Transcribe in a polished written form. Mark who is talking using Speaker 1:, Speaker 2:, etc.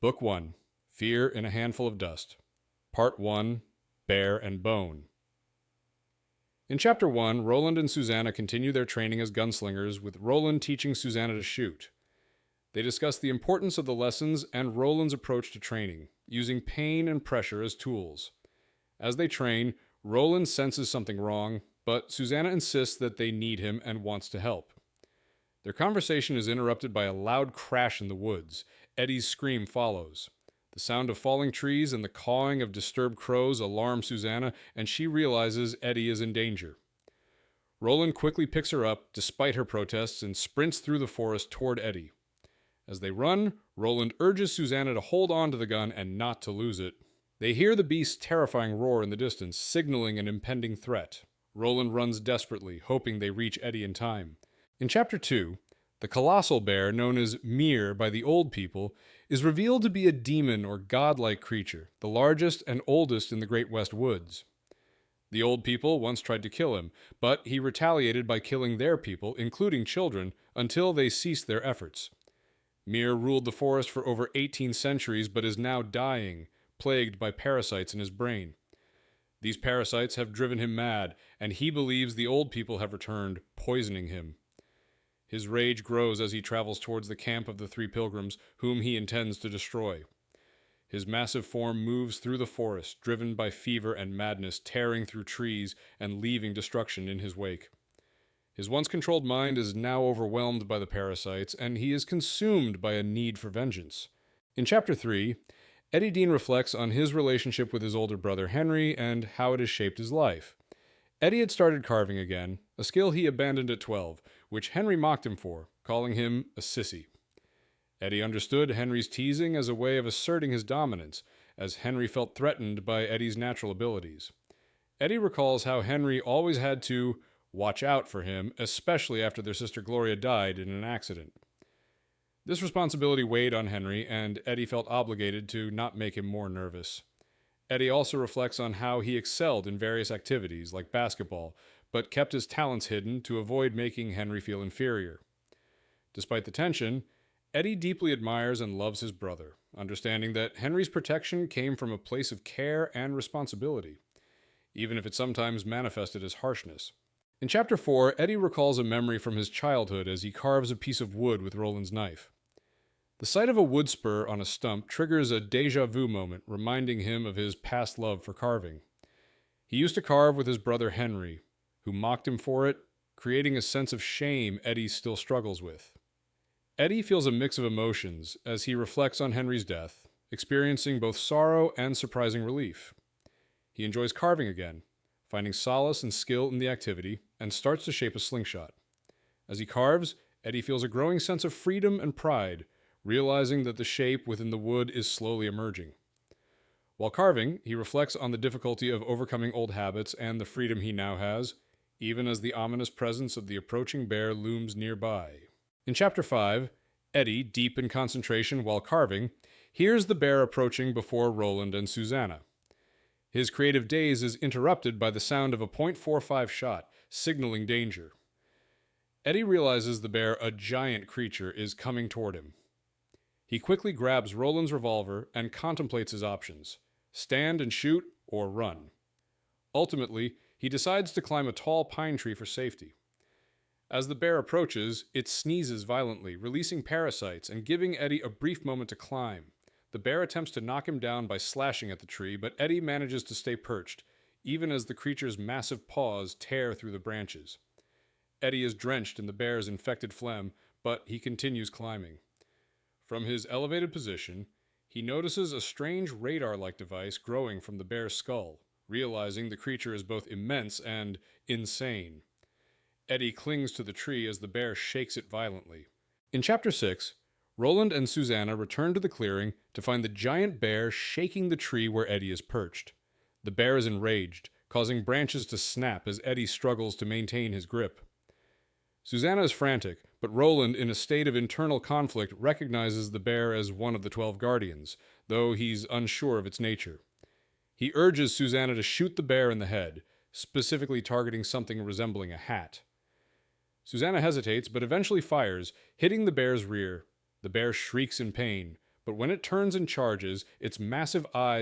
Speaker 1: Book 1, Fear in a Handful of Dust. Part 1, Bear and Bone. In Chapter 1, Roland and Susannah continue their training as gunslingers, with Roland teaching Susannah to shoot. They discuss the importance of the lessons and Roland's approach to training, using pain and pressure as tools. As they train, Roland senses something wrong, but Susannah insists that they need him and wants to help. Their conversation is interrupted by a loud crash in the woods. Eddie's scream follows. The sound of falling trees and the cawing of disturbed crows alarm Susannah, and she realizes Eddie is in danger. Roland quickly picks her up, despite her protests, and sprints through the forest toward Eddie. As they run, Roland urges Susannah to hold on to the gun and not to lose it. They hear the beast's terrifying roar in the distance, signaling an impending threat. Roland runs desperately, hoping they reach Eddie in time. In Chapter 2, the colossal bear, known as Mir by the old people, is revealed to be a demon or godlike creature, the largest and oldest in the Great West Woods. The old people once tried to kill him, but he retaliated by killing their people, including children, until they ceased their efforts. Mir ruled the forest for over 18 centuries, but is now dying, plagued by parasites in his brain. These parasites have driven him mad, and he believes the old people have returned, poisoning him. His rage grows as he travels towards the camp of the three pilgrims, whom he intends to destroy. His massive form moves through the forest, driven by fever and madness, tearing through trees and leaving destruction in his wake. His once controlled mind is now overwhelmed by the parasites, and he is consumed by a need for vengeance. In Chapter 3, Eddie Dean reflects on his relationship with his older brother Henry and how it has shaped his life. Eddie had started carving again, a skill he abandoned at 12, which Henry mocked him for, calling him a sissy. Eddie understood Henry's teasing as a way of asserting his dominance, as Henry felt threatened by Eddie's natural abilities. Eddie recalls how Henry always had to watch out for him, especially after their sister Gloria died in an accident. This responsibility weighed on Henry, and Eddie felt obligated to not make him more nervous. Eddie also reflects on how he excelled in various activities, like basketball, but kept his talents hidden to avoid making Henry feel inferior. Despite the tension, Eddie deeply admires and loves his brother, understanding that Henry's protection came from a place of care and responsibility, even if it sometimes manifested as harshness. In Chapter 4, Eddie recalls a memory from his childhood as he carves a piece of wood with Roland's knife. The sight of a wood spur on a stump triggers a déjà vu moment, reminding him of his past love for carving. He used to carve with his brother Henry, who mocked him for it, creating a sense of shame Eddie still struggles with. Eddie feels a mix of emotions as he reflects on Henry's death, experiencing both sorrow and surprising relief. He enjoys carving again, finding solace and skill in the activity, and starts to shape a slingshot. As he carves, Eddie feels a growing sense of freedom and pride, realizing that the shape within the wood is slowly emerging. While carving, he reflects on the difficulty of overcoming old habits and the freedom he now has, even as the ominous presence of the approaching bear looms nearby. In Chapter 5, Eddie, deep in concentration while carving, hears the bear approaching before Roland and Susannah. His creative daze is interrupted by the sound of a .45 shot, signaling danger. Eddie realizes the bear, a giant creature, is coming toward him. He quickly grabs Roland's revolver and contemplates his options: stand and shoot, or run. Ultimately, he decides to climb a tall pine tree for safety. As the bear approaches, it sneezes violently, releasing parasites and giving Eddie a brief moment to climb. The bear attempts to knock him down by slashing at the tree, but Eddie manages to stay perched, even as the creature's massive paws tear through the branches. Eddie is drenched in the bear's infected phlegm, but he continues climbing. From his elevated position, he notices a strange radar-like device growing from the bear's skull, realizing the creature is both immense and insane. Eddie clings to the tree as the bear shakes it violently. In Chapter 6, Roland and Susannah return to the clearing to find the giant bear shaking the tree where Eddie is perched. The bear is enraged, causing branches to snap as Eddie struggles to maintain his grip. Susannah is frantic, but Roland, in a state of internal conflict, recognizes the bear as one of the 12 guardians, though he's unsure of its nature. He urges Susannah to shoot the bear in the head, specifically targeting something resembling a hat. Susannah hesitates, but eventually fires, hitting the bear's rear. The bear shrieks in pain, but when it turns and charges, its massive eyes